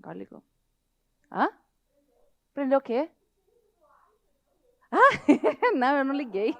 Agora ligou. Hã? Prendeu o quê? Ah, não, eu não liguei.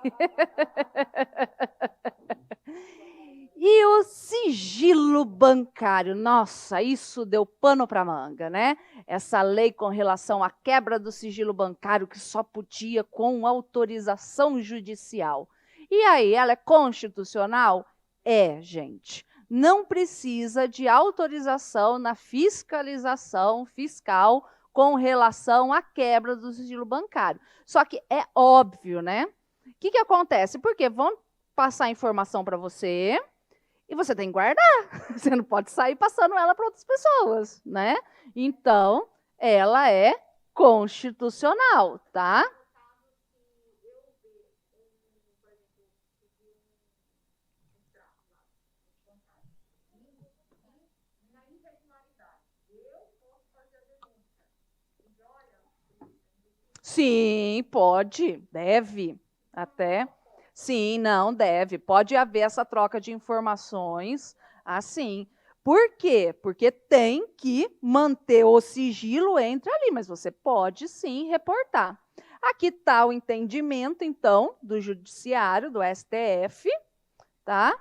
E o sigilo bancário, nossa, isso deu pano para manga, né? Essa lei com relação à quebra do sigilo bancário que só podia com autorização judicial. E aí, ela é constitucional? É, gente. Não precisa de autorização na fiscalização fiscal com relação à quebra do sigilo bancário. Só que é óbvio, né? O que acontece? Porque vão passar informação para você, e você tem que guardar. Você não pode sair passando ela para outras pessoas, né? Então, ela é constitucional, tá? Sim, pode, deve, até. Sim, não, deve. Pode haver essa troca de informações, assim. Por quê? Porque tem que manter o sigilo entre ali, mas você pode sim reportar. Aqui está o entendimento, então, do Judiciário, do STF, tá?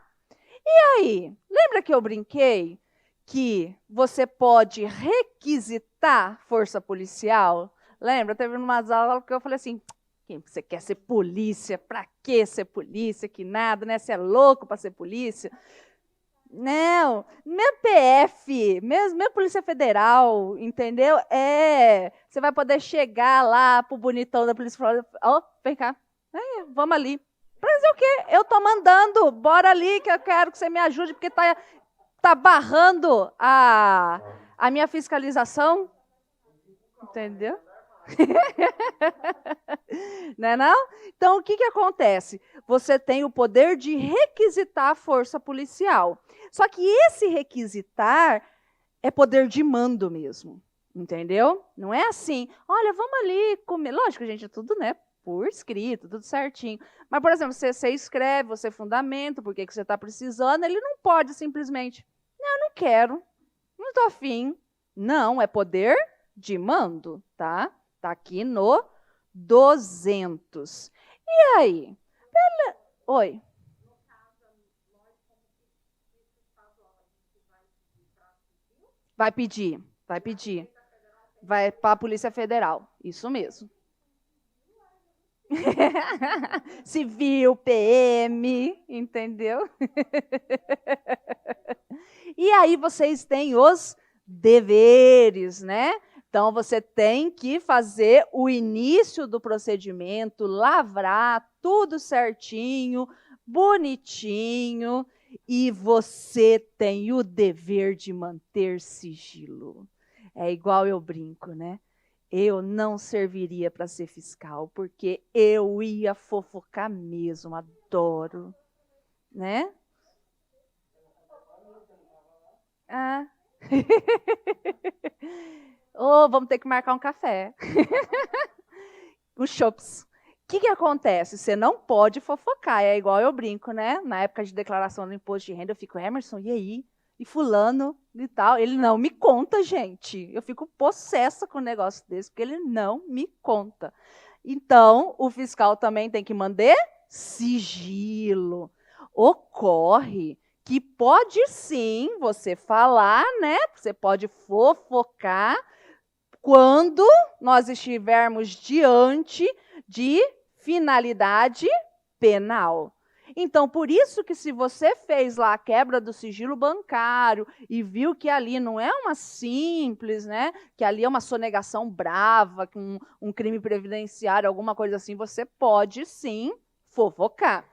E aí, lembra que eu brinquei que você pode requisitar força policial? Lembra? Teve umas aulas que eu falei assim: quem você quer ser polícia? Para que ser polícia? Que nada, né? Você é louco para ser polícia? Não, meu PF, mesmo Polícia Federal, entendeu? Você vai poder chegar lá pro bonitão da Polícia Federal, ó, vem cá, vamos ali. Pra dizer o quê? Eu tô mandando, bora ali que eu quero que você me ajude, porque tá barrando a minha fiscalização, entendeu? Não é não? Então, o que acontece? Você tem o poder de requisitar a força policial. Só que esse requisitar é poder de mando mesmo, entendeu? Não é assim, olha, vamos ali comer. Lógico, gente, é tudo, né, por escrito, tudo certinho. Mas, por exemplo, você escreve, você fundamenta, por que você está precisando, ele não pode simplesmente, não quero, não estou afim. Não, é poder de mando, tá? Tá aqui no 200. E aí? Oi. Vai pedir, vai pedir. Vai para a Polícia Federal, isso mesmo. Civil, PM, entendeu? E aí vocês têm os deveres, né? Então você tem que fazer o início do procedimento, lavrar tudo certinho, bonitinho, e você tem o dever de manter sigilo. É igual eu brinco, né? Eu não serviria para ser fiscal, porque eu ia fofocar mesmo, adoro, né? Ah. Oh, vamos ter que marcar um café. Os chops. O que acontece? Você não pode fofocar. É igual eu brinco, né? Na época de declaração do imposto de renda, eu fico, Emerson, e aí? E fulano e tal. Ele não me conta, gente. Eu fico possessa com um negócio desse, porque ele não me conta. Então, o fiscal também tem que manter sigilo. Ocorre que pode sim você falar, né? Você pode fofocar quando nós estivermos diante de finalidade penal. Então, por isso que se você fez lá a quebra do sigilo bancário e viu que ali não é uma simples, né? Que ali é uma sonegação brava, um crime previdenciário, alguma coisa assim, você pode sim fofocar.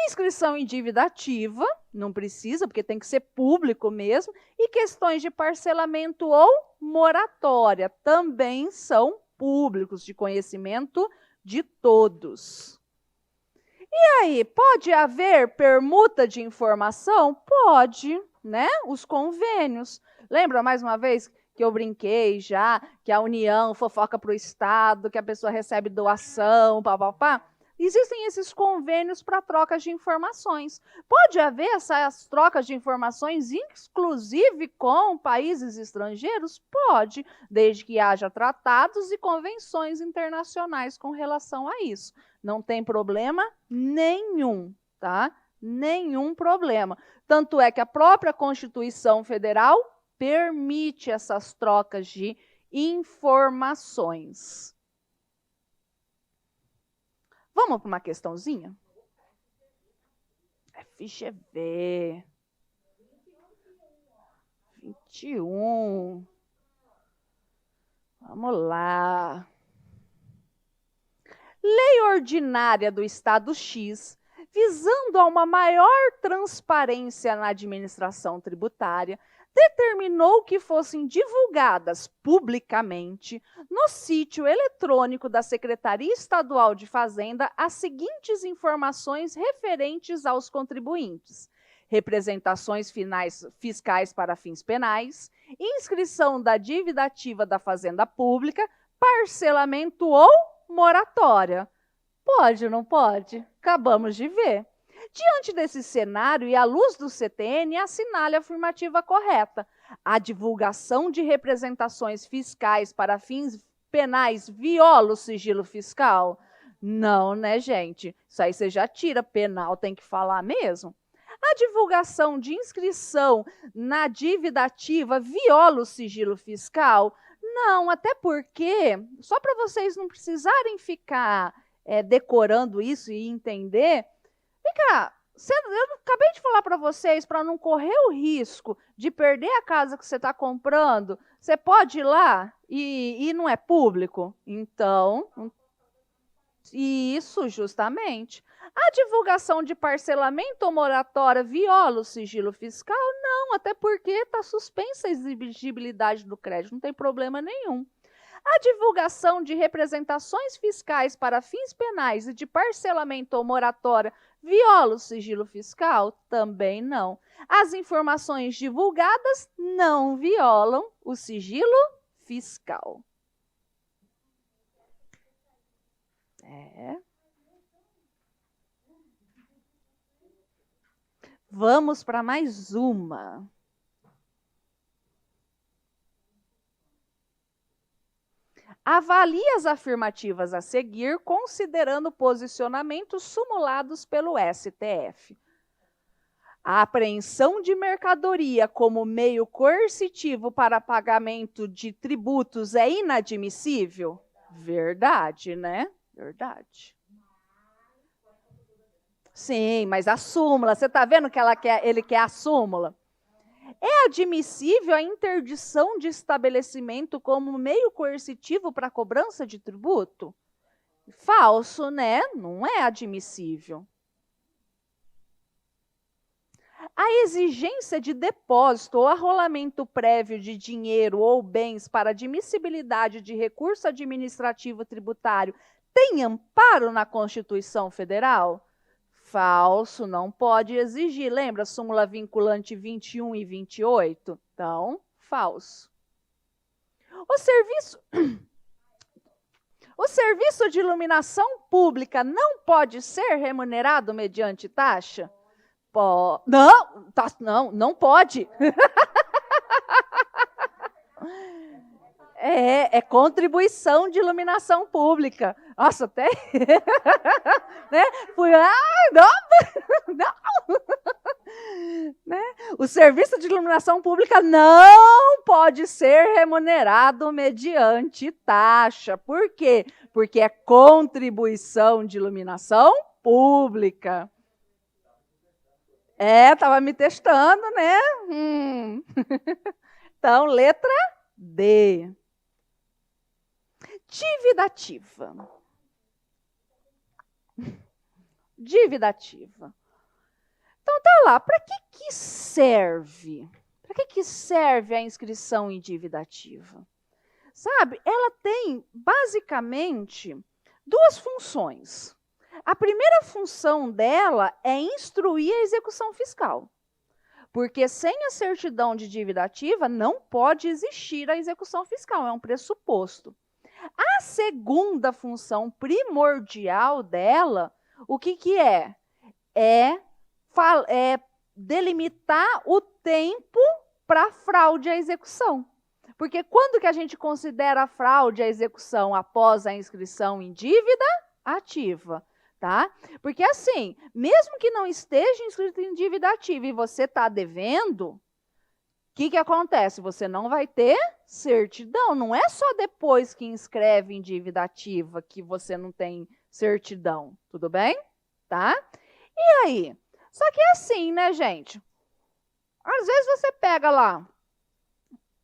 Inscrição em dívida ativa, não precisa, porque tem que ser público mesmo, e questões de parcelamento ou moratória também são públicos, de conhecimento de todos. E aí, pode haver permuta de informação? Pode, né? Os convênios. Lembra mais uma vez que eu brinquei já, que a União fofoca para o Estado, que a pessoa recebe doação, papapá? existem esses convênios para trocas de informações. Pode haver essas trocas de informações, inclusive com países estrangeiros? Pode, desde que haja tratados e convenções internacionais com relação a isso. Não tem problema nenhum, tá? Nenhum problema. Tanto é que a própria Constituição Federal permite essas trocas de informações. Vamos para uma questãozinha? FGV. 21. Vamos lá. Lei ordinária do Estado X, visando a uma maior transparência na administração tributária, determinou que fossem divulgadas publicamente no sítio eletrônico da Secretaria Estadual de Fazenda as seguintes informações referentes aos contribuintes: representações fiscais para fins penais, inscrição da dívida ativa da Fazenda Pública, parcelamento ou moratória. Pode ou não pode? Acabamos de ver. Diante desse cenário e à luz do CTN, assinale a afirmativa correta. A divulgação de representações fiscais para fins penais viola o sigilo fiscal? Não, né, gente? Isso aí você já tira. Penal tem que falar mesmo. A divulgação de inscrição na dívida ativa viola o sigilo fiscal? Não, até porque, só para vocês não precisarem ficar decorando isso e entender, vem cá, eu acabei de falar para vocês, para não correr o risco de perder a casa que você está comprando, você pode ir lá e não é público? Então, isso justamente. A divulgação de parcelamento ou moratória viola o sigilo fiscal? Não, até porque está suspensa a exigibilidade do crédito, não tem problema nenhum. A divulgação de representações fiscais para fins penais e de parcelamento ou moratória viola o sigilo fiscal? Também não. As informações divulgadas não violam o sigilo fiscal. Vamos para mais uma. Avalie as afirmativas a seguir, considerando posicionamentos simulados pelo STF. A apreensão de mercadoria como meio coercitivo para pagamento de tributos é inadmissível? Verdade, né? Verdade. Sim, mas a súmula, você está vendo que ele quer a súmula? É admissível a interdição de estabelecimento como meio coercitivo para cobrança de tributo? Falso, né? Não é admissível. A exigência de depósito ou arrolamento prévio de dinheiro ou bens para admissibilidade de recurso administrativo tributário tem amparo na Constituição Federal? Falso, não pode exigir. Lembra a súmula vinculante 21 e 28? Então, falso. O serviço de iluminação pública não pode ser remunerado mediante taxa? Não pode. É contribuição de iluminação pública. Nossa, até... né? Não. Né? O serviço de iluminação pública não pode ser remunerado mediante taxa. Por quê? Porque é contribuição de iluminação pública. Estava me testando, né? Então, letra D. Dívida ativa. Dívida ativa. Então, tá lá. Para que serve? Para que serve a inscrição em dívida ativa? Sabe, ela tem, basicamente, duas funções. A primeira função dela é instruir a execução fiscal. Porque sem a certidão de dívida ativa, não pode existir a execução fiscal, é um pressuposto. A segunda função primordial dela, o que é? É delimitar o tempo para fraude à execução. Porque quando que a gente considera a fraude à execução após a inscrição em dívida ativa? Tá? Porque assim, mesmo que não esteja inscrito em dívida ativa e você está devendo, o que acontece? Você não vai ter certidão. Não é só depois que inscreve em dívida ativa que você não tem certidão. Tudo bem? Tá? E aí? Só que é assim, né, gente? Às vezes você pega lá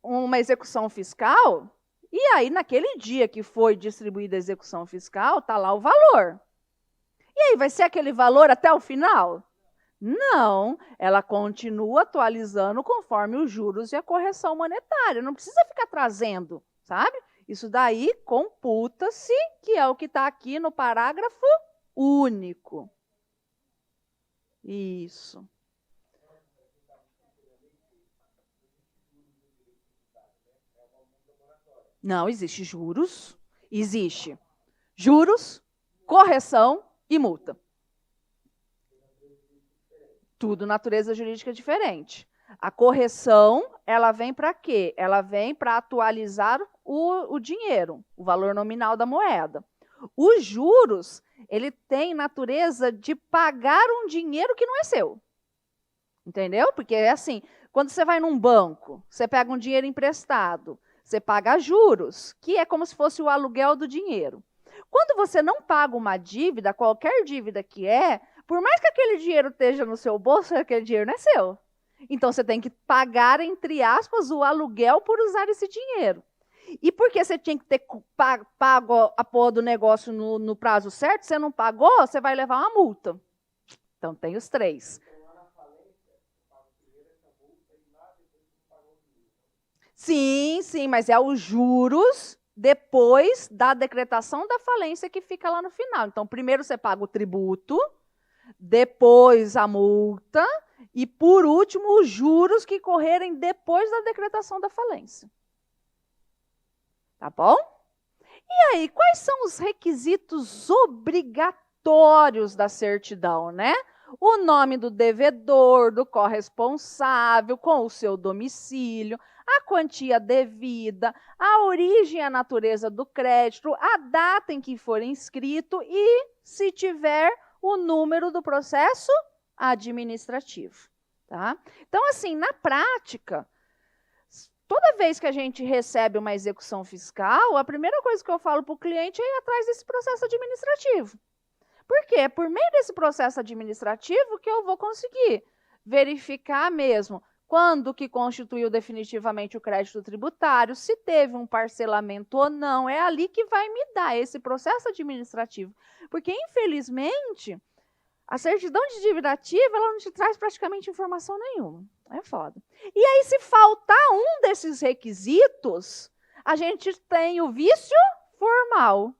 uma execução fiscal e aí, naquele dia que foi distribuída a execução fiscal, está lá o valor. E aí, vai ser aquele valor até o final? Não, ela continua atualizando conforme os juros e a correção monetária. Não precisa ficar trazendo, sabe? Isso daí computa-se, que é o que está aqui no parágrafo único. Isso. Não, existe juros, correção e multa. Tudo natureza jurídica diferente. A correção, ela vem para quê? Ela vem para atualizar o dinheiro, o valor nominal da moeda. Os juros, ele tem natureza de pagar um dinheiro que não é seu. Entendeu? Porque é assim, quando você vai num banco, você pega um dinheiro emprestado, você paga juros, que é como se fosse o aluguel do dinheiro. Quando você não paga uma dívida, qualquer dívida que é, por mais que aquele dinheiro esteja no seu bolso, aquele dinheiro não é seu. Então, você tem que pagar, entre aspas, o aluguel por usar esse dinheiro. E porque você tinha que ter pago a porra do negócio no prazo certo, você não pagou, você vai levar uma multa. Então, tem os três. Sim, sim, mas é os juros depois da decretação da falência que fica lá no final. Então, primeiro você paga o tributo, depois a multa e, por último, os juros que correrem depois da decretação da falência. Tá bom? E aí, quais são os requisitos obrigatórios da certidão, né? O nome do devedor, do corresponsável, com o seu domicílio, a quantia devida, a origem e a natureza do crédito, a data em que for inscrito e, se tiver, o número do processo administrativo. Tá? Então, assim, na prática, toda vez que a gente recebe uma execução fiscal, a primeira coisa que eu falo para o cliente é ir atrás desse processo administrativo. Por quê? É por meio desse processo administrativo que eu vou conseguir verificar mesmo quando que constituiu definitivamente o crédito tributário, se teve um parcelamento ou não. É ali que vai me dar esse processo administrativo. Porque, infelizmente, a certidão de dívida ativa, ela não te traz praticamente informação nenhuma. É foda. E aí, se faltar um desses requisitos, a gente tem o vício formal.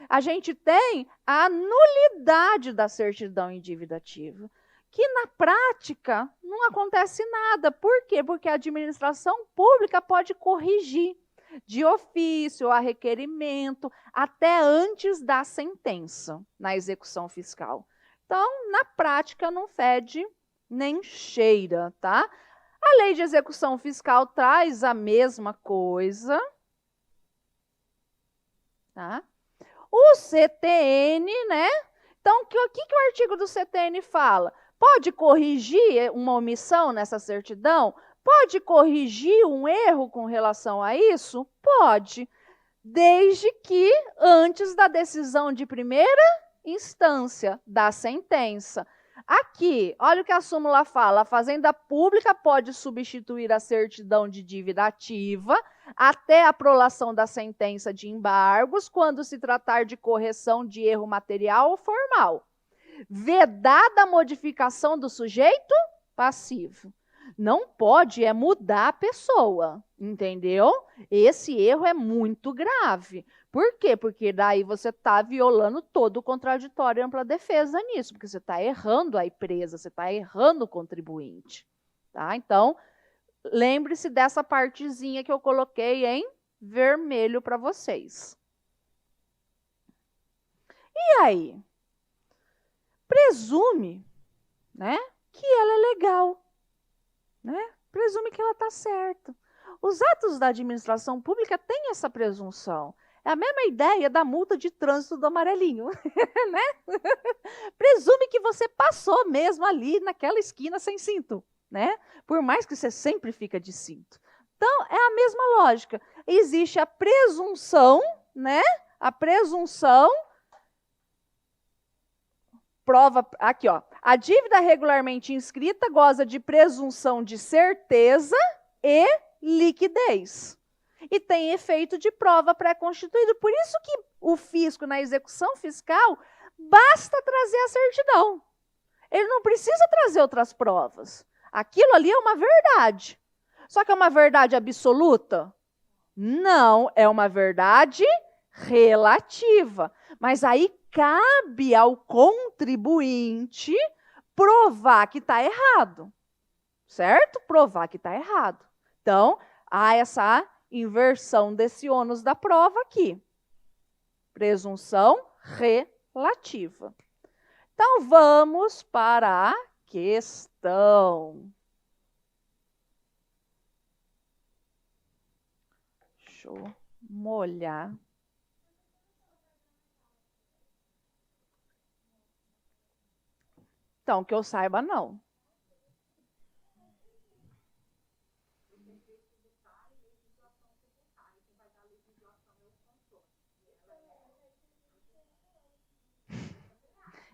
A gente tem a nulidade da certidão em dívida ativa, que na prática não acontece nada. Por quê? Porque a administração pública pode corrigir de ofício, a requerimento, até antes da sentença na execução fiscal. Então, na prática, não fede nem cheira, tá? A lei de execução fiscal traz a mesma coisa, tá? O CTN, né? Então, o que o artigo do CTN fala? Pode corrigir uma omissão nessa certidão? Pode corrigir um erro com relação a isso? Pode, desde que antes da decisão de primeira instância da sentença. Aqui, olha o que a súmula fala: a Fazenda Pública pode substituir a certidão de dívida ativa até a prolação da sentença de embargos, quando se tratar de correção de erro material ou formal, vedada a modificação do sujeito passivo. Não pode mudar a pessoa, entendeu? Esse erro é muito grave. Por quê? Porque daí você está violando todo o contraditório e ampla defesa nisso, porque você está errando a empresa, você está errando o contribuinte. Tá? Então, lembre-se dessa partezinha que eu coloquei em vermelho para vocês. E aí? Presume, né, que ela é legal, né? Presume que ela está certa. Os atos da administração pública têm essa presunção. É a mesma ideia da multa de trânsito do amarelinho, né? Presume que você passou mesmo ali naquela esquina sem cinto, né? Por mais que você sempre fica de cinto. Então, é a mesma lógica. Existe a presunção, né? A presunção prova aqui, ó. A dívida regularmente inscrita goza de presunção de certeza e liquidez. E tem efeito de prova pré-constituído. Por isso que o fisco, na execução fiscal, basta trazer a certidão. Ele não precisa trazer outras provas. Aquilo ali é uma verdade. Só que é uma verdade absoluta? Não, é uma verdade relativa. Mas aí cabe ao contribuinte provar que está errado. Certo? Provar que está errado. Então, há essa inversão desse ônus da prova aqui. Presunção relativa. Então, vamos para a questão. Deixa eu molhar. Então, que eu saiba, não.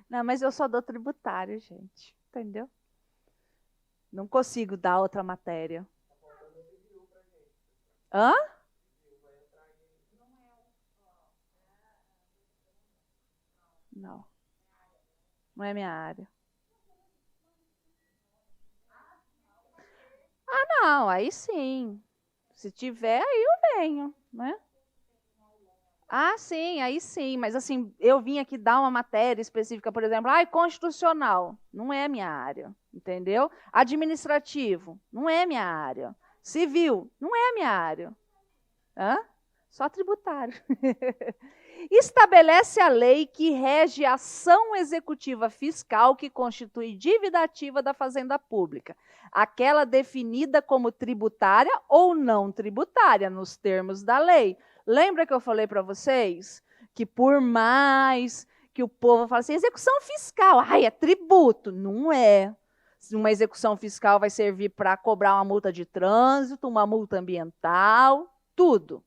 Não, mas eu só dou tributário, gente. Entendeu? Não consigo dar outra matéria. Hã? Não. Não é minha área. Ah, não, aí sim. Se tiver, aí eu venho, né? Ah, sim, aí sim. Mas assim, eu vim aqui dar uma matéria específica, por exemplo, constitucional. Não é minha área, entendeu? Administrativo, não é minha área. Civil, não é minha área. Hã? Só tributário. Estabelece a lei que rege a ação executiva fiscal que constitui dívida ativa da Fazenda Pública, aquela definida como tributária ou não tributária, nos termos da lei. Lembra que eu falei para vocês que por mais que o povo fale assim, execução fiscal, é tributo. Não é. Uma execução fiscal vai servir para cobrar uma multa de trânsito, uma multa ambiental, tudo.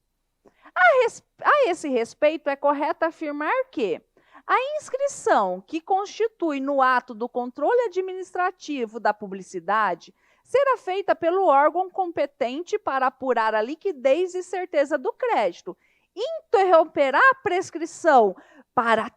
A esse respeito, é correto afirmar que a inscrição que constitui no ato do controle administrativo da publicidade será feita pelo órgão competente para apurar a liquidez e certeza do crédito. Interromperá a prescrição para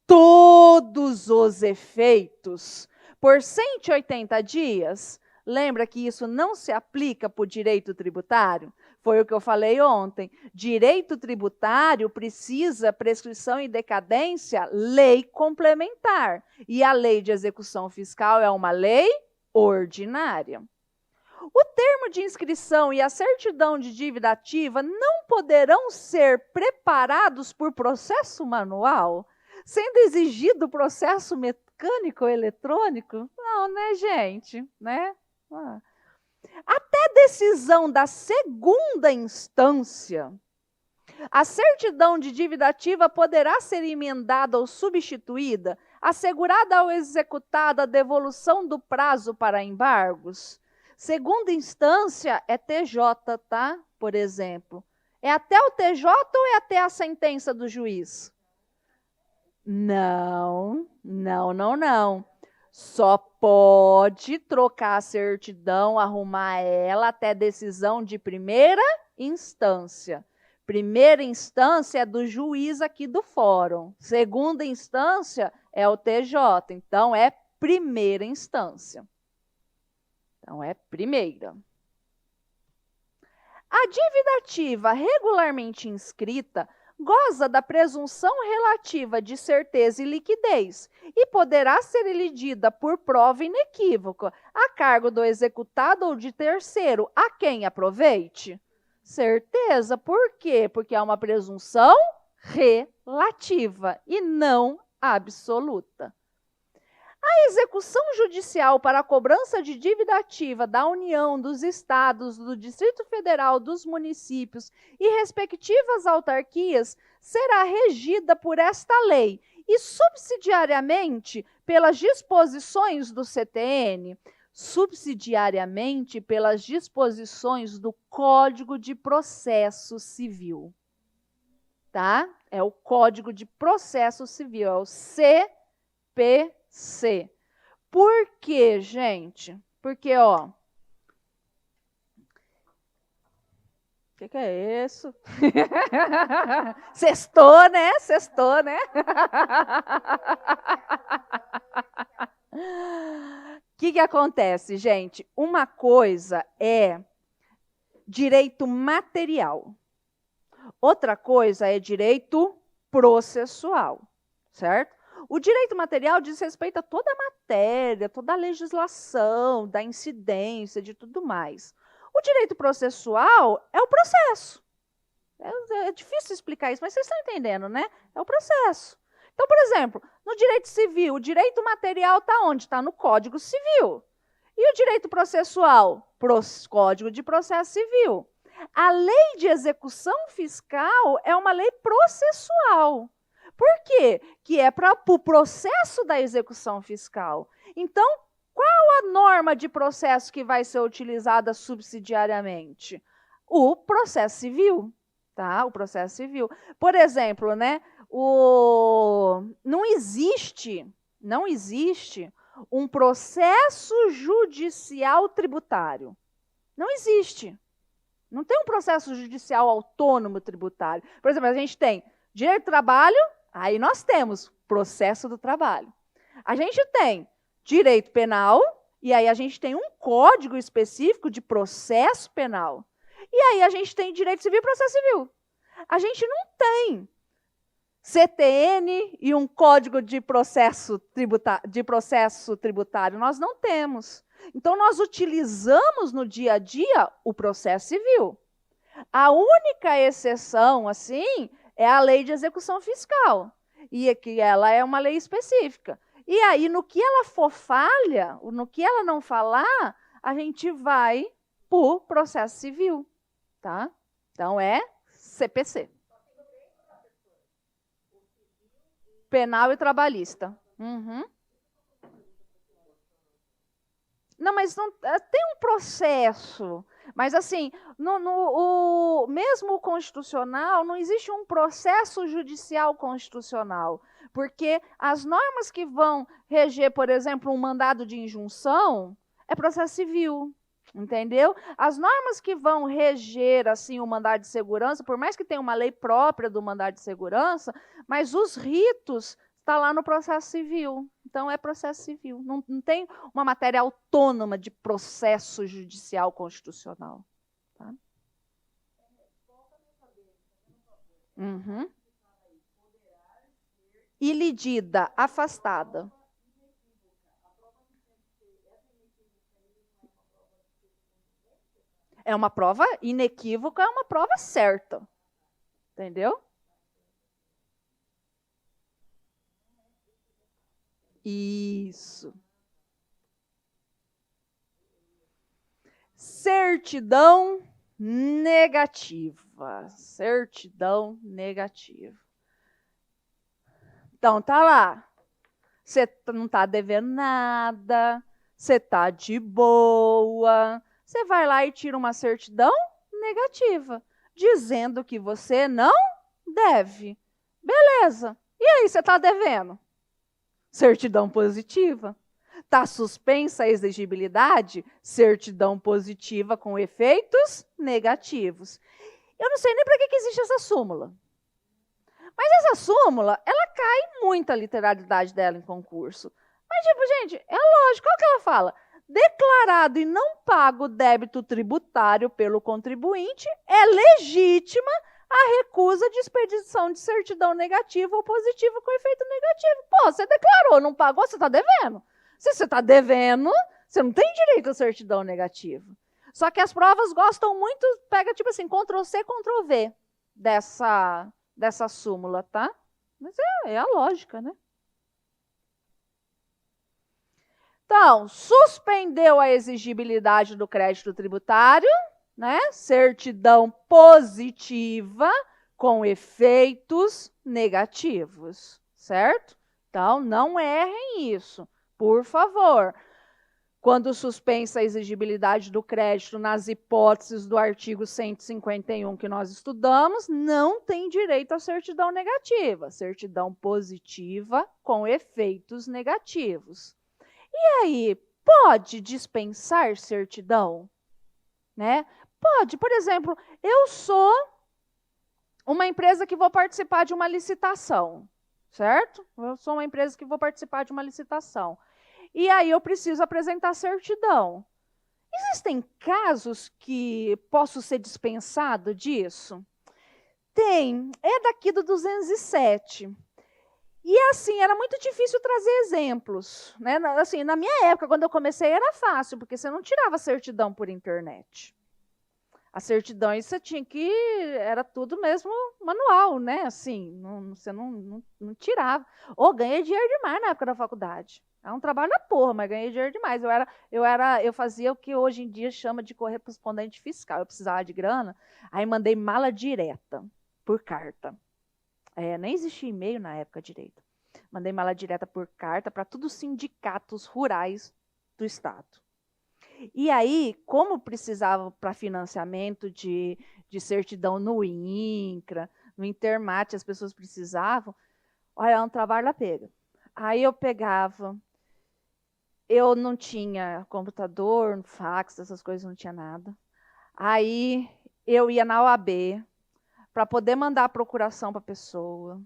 todos os efeitos por 180 dias. Lembra que isso não se aplica para o direito tributário? Foi o que eu falei ontem. Direito tributário precisa prescrição e decadência, lei complementar. E a lei de execução fiscal é uma lei ordinária. O termo de inscrição e a certidão de dívida ativa não poderão ser preparados por processo manual, sendo exigido processo mecânico ou eletrônico? Não, né, gente? Né? Até decisão da segunda instância, a certidão de dívida ativa poderá ser emendada ou substituída, assegurada ao executado a devolução do prazo para embargos. Segunda instância é TJ, tá? Por exemplo. É até o TJ ou é até a sentença do juiz? Não. Só pode trocar a certidão, arrumar ela até decisão de primeira instância. Primeira instância é do juiz aqui do fórum. Segunda instância é o TJ. Então, é primeira instância. Então, é primeira. A dívida ativa regularmente inscrita goza da presunção relativa de certeza e liquidez e poderá ser elidida por prova inequívoca, a cargo do executado ou de terceiro, a quem aproveite. Certeza, por quê? Porque é uma presunção relativa e não absoluta. A execução judicial para a cobrança de dívida ativa da União, dos Estados, do Distrito Federal, dos municípios e respectivas autarquias será regida por esta lei e subsidiariamente pelas disposições do CTN, subsidiariamente pelas disposições do Código de Processo Civil. Tá? É o Código de Processo Civil, é o CPC. Por quê, gente? Porque, ó... O que é isso? Sextou, né? Sextou, né? O que acontece, gente? Uma coisa é direito material. Outra coisa é direito processual, certo? O direito material diz respeito a toda a matéria, toda a legislação, da incidência, de tudo mais. O direito processual é o processo. É difícil explicar isso, mas vocês estão entendendo, né? É o processo. Então, por exemplo, no direito civil, o direito material está onde? Está no Código Civil. E o direito processual? Código de Processo Civil. A lei de execução fiscal é uma lei processual. Por quê? Que é para o processo da execução fiscal. Então, qual a norma de processo que vai ser utilizada subsidiariamente? O processo civil. Tá? O processo civil. Por exemplo, né, não existe um processo judicial tributário. Não existe. Não tem um processo judicial autônomo tributário. Por exemplo, a gente tem direito do trabalho, aí nós temos processo do trabalho. A gente tem direito penal, e aí a gente tem um código específico de processo penal. E aí a gente tem direito civil e processo civil. A gente não tem CTN e um código de processo tributário. Nós não temos. Então, nós utilizamos no dia a dia o processo civil. A única exceção, assim, é a lei de execução fiscal. E que ela é uma lei específica. E aí, no que ela for falha, no que ela não falar, a gente vai para o processo civil. Tá? Então, é CPC. Penal e trabalhista. Uhum. Não, mas não, tem um processo. Mas, assim, mesmo o constitucional, não existe um processo judicial constitucional. Porque as normas que vão reger, por exemplo, um mandado de injunção, é processo civil. Entendeu? As normas que vão reger assim o mandado de segurança, por mais que tenha uma lei própria do mandado de segurança, mas os ritos estão lá no processo civil. Então, é processo civil. Não tem uma matéria autônoma de processo judicial constitucional. Tá? Uhum. Ilídida, afastada. É uma prova inequívoca, é uma prova certa. Entendeu? Isso. Certidão negativa. Certidão negativa. Então, tá lá. Você não está devendo nada, você está de boa. Você vai lá e tira uma certidão negativa, dizendo que você não deve. Beleza. E aí, você está devendo? Certidão positiva. Está suspensa a exigibilidade? Certidão positiva com efeitos negativos. Eu não sei nem para que existe essa súmula. Mas essa súmula, ela cai muito a literalidade dela em concurso. Mas, tipo, gente, é lógico. Qual que ela fala? Declarado e não pago débito tributário pelo contribuinte, é legítima a recusa de expedição de certidão negativa ou positiva com efeito negativo. Pô, você declarou, não pagou, você está devendo. Se você está devendo, você não tem direito à certidão negativa. Só que as provas gostam muito, pega tipo assim, Ctrl+C, Ctrl+V dessa súmula, tá? Mas é a lógica, né? Então, suspendeu a exigibilidade do crédito tributário, né? Certidão positiva com efeitos negativos, certo? Então, não errem isso, por favor. Quando suspensa a exigibilidade do crédito nas hipóteses do artigo 151 que nós estudamos, não tem direito à certidão negativa, certidão positiva com efeitos negativos. E aí, pode dispensar certidão? Né? Pode, por exemplo, eu sou uma empresa que vou participar de uma licitação, certo? Eu sou uma empresa que vou participar de uma licitação. E aí eu preciso apresentar certidão. Existem casos que posso ser dispensado disso? Tem. É daqui do 207. E assim, era muito difícil trazer exemplos. Né? Assim, na minha época, quando eu comecei, era fácil, porque você não tirava certidão por internet. A certidão, você tinha que... Era tudo mesmo manual, né? Assim, você não tirava. Ou ganhei dinheiro demais na época da faculdade. É um trabalho da porra, mas ganhei dinheiro demais. Eu fazia o que hoje em dia chama de correspondente fiscal. Eu precisava de grana, aí mandei mala direta, por carta. Nem existia e-mail na época direito. Mandei mala direta por carta para todos os sindicatos rurais do estado. E aí, como precisava para financiamento de certidão no INCRA, no Intermate, as pessoas precisavam, olha, é um trabalho da pega. Aí eu pegava, eu não tinha computador, fax, essas coisas, não tinha nada. Aí eu ia na OAB para poder mandar a procuração para a pessoa.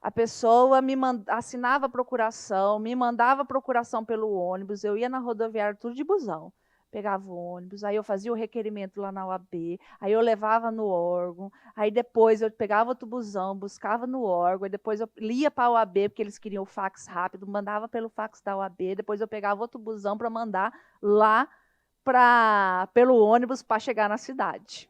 A pessoa assinava a procuração, me mandava a procuração pelo ônibus, eu ia na rodoviária, tudo de busão. Pegava o ônibus, aí eu fazia o requerimento lá na OAB, aí eu levava no órgão, aí depois eu pegava outro busão, buscava no órgão, aí depois eu lia para a OAB, porque eles queriam o fax rápido, mandava pelo fax da OAB, depois eu pegava outro busão para mandar lá pelo ônibus para chegar na cidade.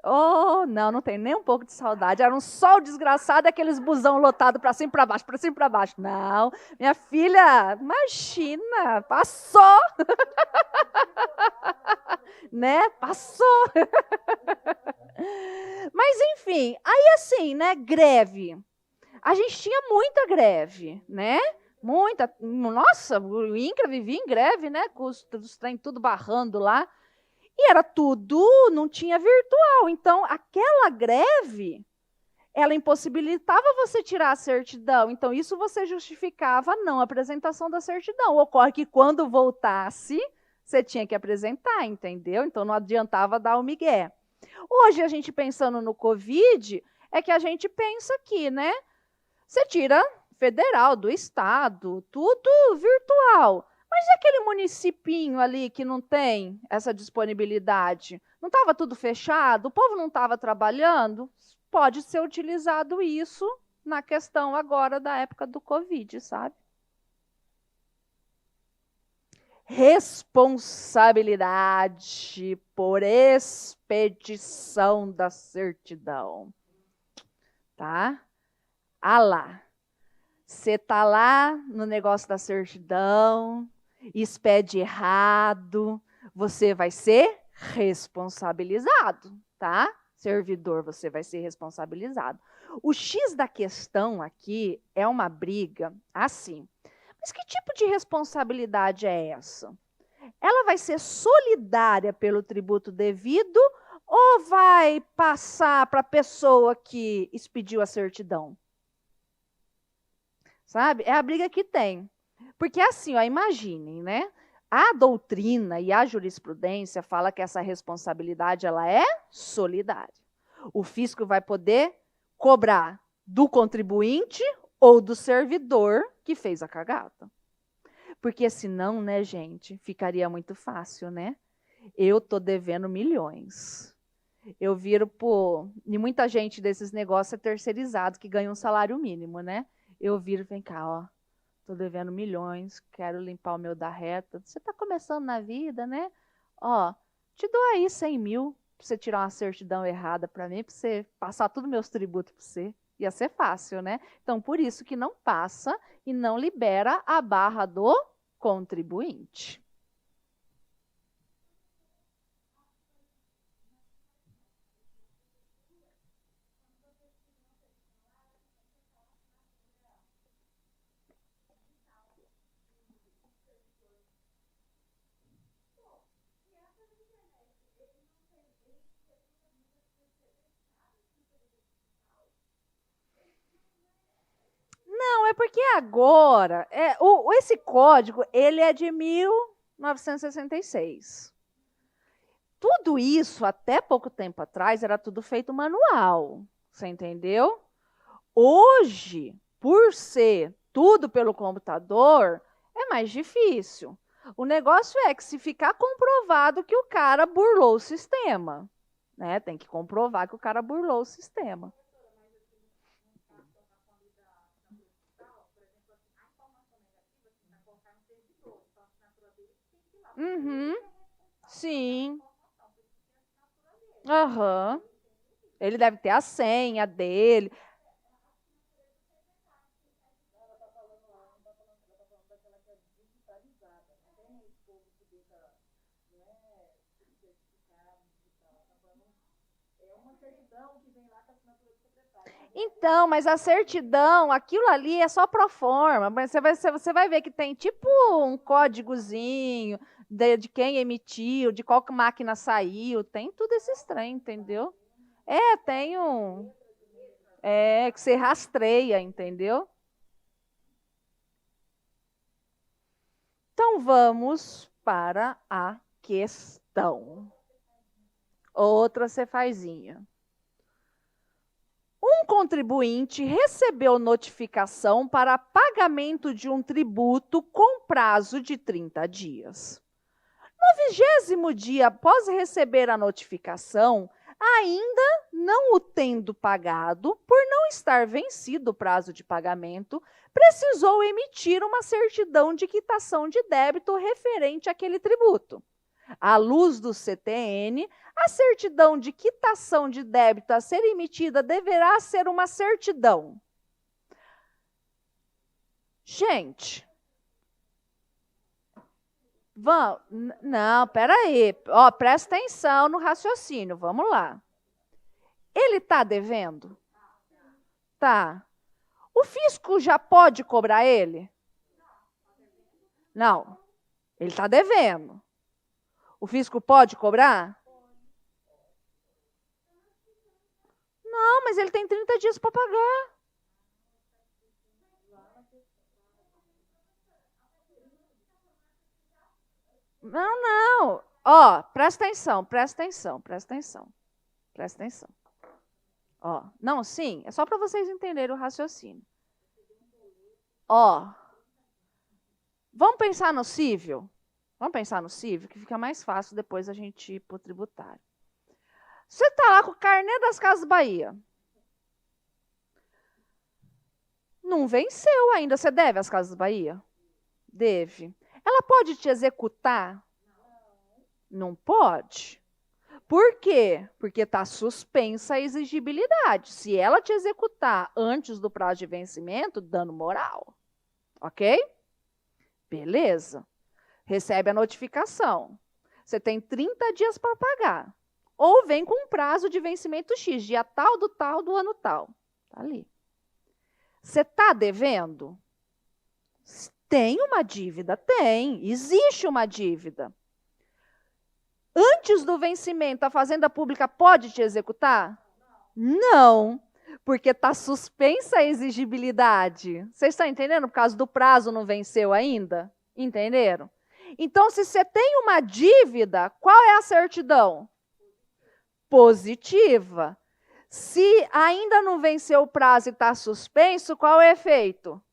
Oh, não tem nem um pouco de saudade. Era um sol desgraçado, aqueles busão lotado para cima e para baixo, para cima e para baixo. Não, minha filha, imagina, passou. Né? Passou. Mas, enfim, aí assim, né, greve. A gente tinha muita greve, né? Muita. Nossa, o INCRA vivia em greve, né? Com os trem tudo barrando lá. E era tudo, não tinha virtual. Então, aquela greve, ela impossibilitava você tirar a certidão. Então, isso você justificava a não apresentação da certidão. Ocorre que quando voltasse, você tinha que apresentar, entendeu? Então, não adiantava dar o migué. Hoje, a gente pensando no Covid, é que a gente pensa aqui, né? Você tira federal, do estado, tudo virtual. Mas e aquele municipinho ali que não tem essa disponibilidade? Não estava tudo fechado? O povo não estava trabalhando? Pode ser utilizado isso na questão agora da época do Covid, sabe? Responsabilidade por expedição da certidão. Tá? Ah lá. Você está lá no negócio da certidão, expede errado, você vai ser responsabilizado, tá? Servidor, você vai ser responsabilizado. O X da questão aqui é uma briga assim. Mas que tipo de responsabilidade é essa? Ela vai ser solidária pelo tributo devido ou vai passar para a pessoa que expediu a certidão? Sabe? É a briga que tem. Porque assim, ó, imaginem, né? A doutrina e a jurisprudência fala que essa responsabilidade ela é solidária. O fisco vai poder cobrar do contribuinte ou do servidor que fez a cagada. Porque senão, né, gente, ficaria muito fácil, né? Eu tô devendo milhões. Eu viro, pô, e muita gente desses negócios é terceirizado, que ganha um salário mínimo, né? Eu viro, vem cá, ó, tô devendo milhões, quero limpar o meu da reta. Você tá começando na vida, né? Ó, te dou aí 100 mil pra você tirar uma certidão errada para mim, pra você passar todos meus tributos pra você. Ia ser fácil, né? Então, por isso que não passa e não libera a barra do contribuinte. Não, é porque agora, esse código, ele é de 1966. Tudo isso, até pouco tempo atrás, era tudo feito manual, você entendeu? Hoje, por ser tudo pelo computador, é mais difícil. O negócio é que se ficar comprovado que o cara burlou o sistema, né? Tem que comprovar que o cara burlou o sistema. Uhum. Sim. Aham. Ele deve ter a senha dele. Então, mas a certidão, aquilo ali é só pro forma. Mas você vai ver que tem tipo um códigozinho de quem emitiu, de qual máquina saiu. Tem tudo esses trem, entendeu? Tem um. Que você rastreia, entendeu? Então vamos para a questão. Outra cefazinha. Um contribuinte recebeu notificação para pagamento de um tributo com prazo de 30 dias. No 20º dia após receber a notificação, ainda não o tendo pagado, por não estar vencido o prazo de pagamento, precisou emitir uma certidão de quitação de débito referente àquele tributo. À luz do CTN, a certidão de quitação de débito a ser emitida deverá ser uma certidão. Gente, não, peraí. Presta atenção no raciocínio, vamos lá. Ele está devendo? Tá. O fisco já pode cobrar ele? Não, ele está devendo. O fisco pode cobrar? Não, mas ele tem 30 dias para pagar. Não, não. Presta atenção, presta atenção, presta atenção. Presta atenção. Não, sim, é só para vocês entenderem o raciocínio. Vamos pensar no cível? Vamos pensar no cível, que fica mais fácil depois a gente ir para o tributário. Você está lá com o carnê das Casas Bahia. Não venceu ainda. Você deve às Casas Bahia? Deve. Ela pode te executar? Não pode. Por quê? Porque está suspensa a exigibilidade. Se ela te executar antes do prazo de vencimento, dano moral. Ok? Beleza. Recebe a notificação. Você tem 30 dias para pagar. Ou vem com um prazo de vencimento X, dia tal, do ano tal. Está ali. Você está devendo? Tem uma dívida? Tem. Existe uma dívida. Antes do vencimento, a Fazenda Pública pode te executar? Não, porque está suspensa a exigibilidade. Vocês estão entendendo? Por causa do prazo não venceu ainda? Entenderam? Então, se você tem uma dívida, qual é a certidão? Positiva. Se ainda não venceu o prazo e está suspenso, qual é o efeito?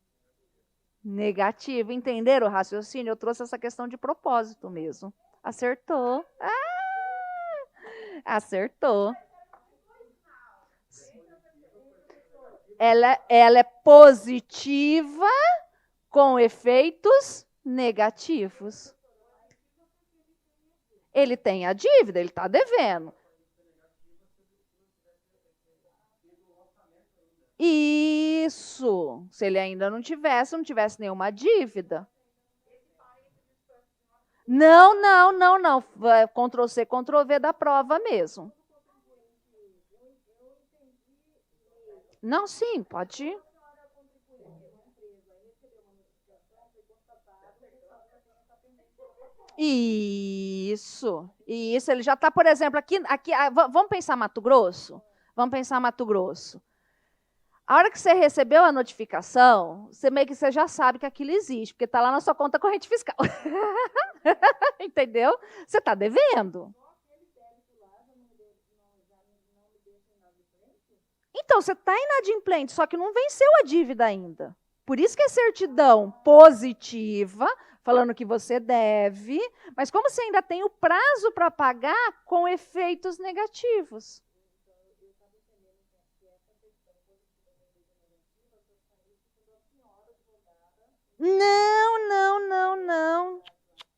Negativo. Entenderam o raciocínio? Eu trouxe essa questão de propósito mesmo. Acertou. Acertou. Ela é positiva com efeitos negativos. Ele tem a dívida, ele está devendo. Isso. Se ele ainda não tivesse nenhuma dívida. Não, não, não, não. Ctrl C, Ctrl V da prova mesmo. Não, sim, pode ir. Isso, ele já está, por exemplo, aqui vamos pensar Mato Grosso? Vamos pensar Mato Grosso. A hora que você recebeu a notificação, você meio que você já sabe que aquilo existe, porque está lá na sua conta corrente fiscal. Entendeu? Você está devendo. Então, você está inadimplente, só que não venceu a dívida ainda. Por isso que é certidão positiva, falando que você deve, mas como você ainda tem o prazo para pagar com efeitos negativos. Não, não, não, não.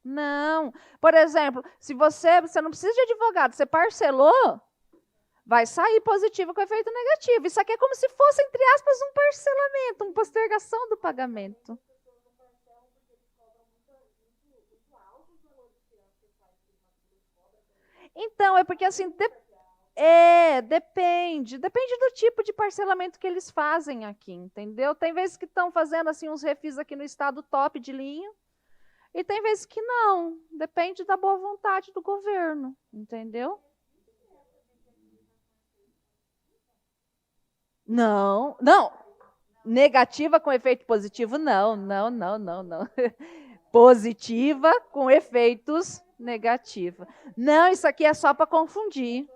Não. Por exemplo, se você não precisa de advogado, você parcelou, vai sair positivo com efeito negativo. Isso aqui é como se fosse, entre aspas, um parcelamento, uma postergação do pagamento. Então, é porque assim, depende do tipo de parcelamento que eles fazem aqui, entendeu? Tem vezes que estão fazendo assim uns refis aqui no estado top de linha, e tem vezes que não. Depende da boa vontade do governo, entendeu? Não, não. Negativa com efeito positivo, não, não, não, não, não. Positiva com efeitos negativos. Não, isso aqui é só para confundir.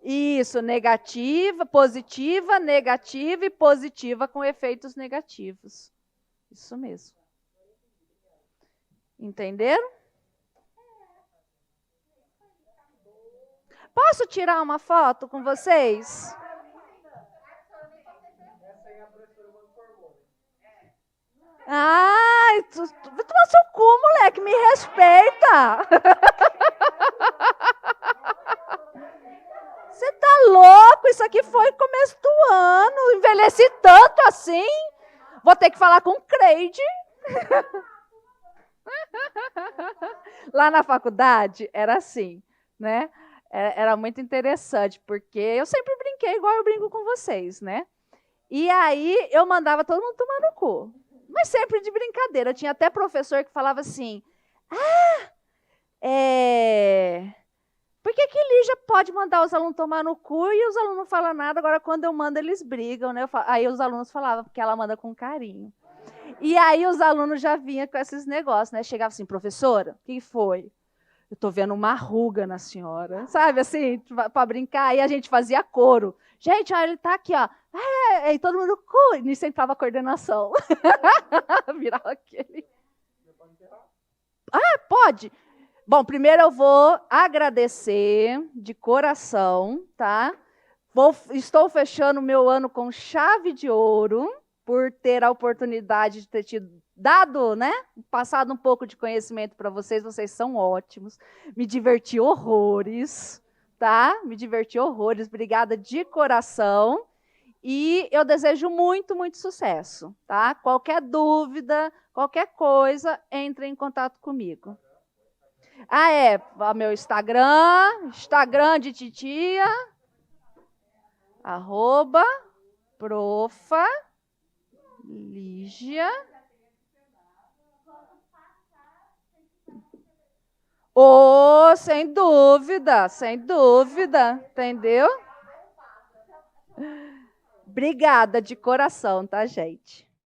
Isso, negativa e positiva com efeitos negativos. Isso mesmo. Entenderam? Posso tirar uma foto com vocês? Ai, vai tomar seu cu, moleque, me respeita. Você tá louco? Isso aqui foi começo do ano. Envelheci tanto assim. Vou ter que falar com o Creide. Lá na faculdade era assim, né? Era muito interessante, porque eu sempre brinquei igual eu brinco com vocês, né? E aí eu mandava todo mundo tomar no cu. Mas sempre de brincadeira. Eu tinha até professor que falava assim: por que Lígia pode mandar os alunos tomar no cu e os alunos não falam nada, agora quando eu mando eles brigam, né? Aí os alunos falavam, porque ela manda com carinho. E aí os alunos já vinham com esses negócios, né? Chegava assim, professora, o que foi? Eu tô vendo uma ruga na senhora. Sabe, assim, para brincar. E a gente fazia coro. Gente, olha, ele tá aqui, ó. E todo mundo, e nisso entrava a coordenação. Virava aquele. Pode. Bom, primeiro eu vou agradecer de coração, tá? Estou fechando o meu ano com chave de ouro, por ter a oportunidade de ter tido dado, né? Passado um pouco de conhecimento para vocês. Vocês são ótimos. Me diverti horrores, tá? Me diverti horrores. Obrigada de coração. E eu desejo muito, muito sucesso, tá? Qualquer dúvida, qualquer coisa, entre em contato comigo. Meu Instagram de titia, @profa Lígia. Sem dúvida, entendeu? Obrigada de coração, tá, gente?